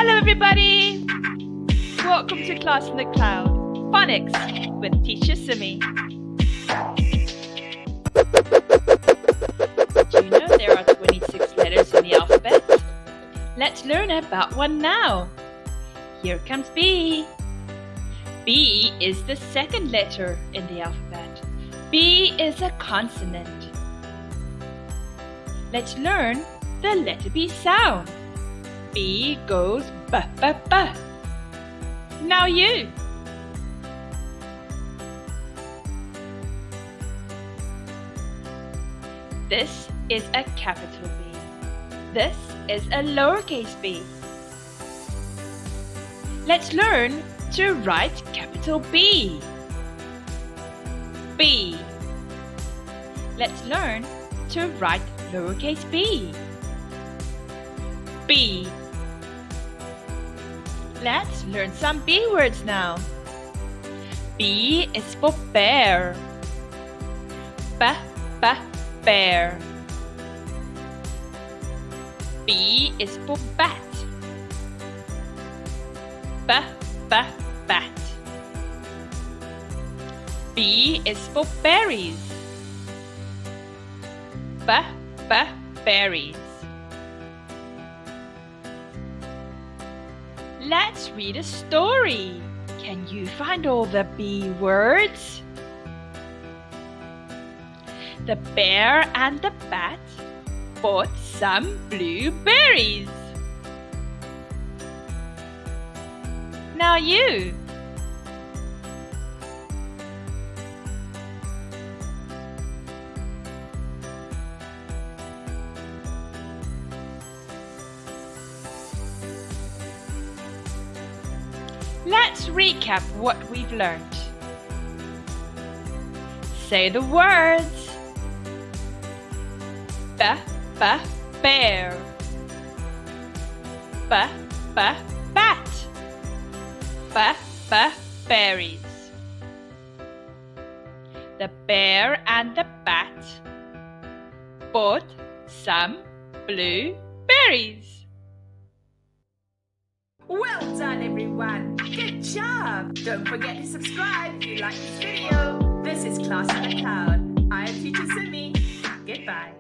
Hello everybody! Welcome to Class in the Cloud, Phonics with Teacher Simmy. Do you know there are 26 letters in the alphabet? Let's learn about one now. Here comes B. B is the second letter in the alphabet. B is a consonant. Let's learn the letter B sound. B goes B. Now you. This is a capital B. This is a lowercase b. Let's learn to write capital B. B. Let's learn to write lowercase b. B. Let's learn some B words now. B is for bear. Bear. B is for bat. Bat. B is for berries. Berries. Let's read a story. Can you find all the B words? The bear and the bat bought some blueberries. Now you. Let's recap what we've learned. Say the words. Bear. Bat. Berries. The bear and the bat bought some blueberries. Well done, everyone. Good job. Don't forget to subscribe if you like this video. This is Class in the Cloud. I am Teacher Simmy. Goodbye.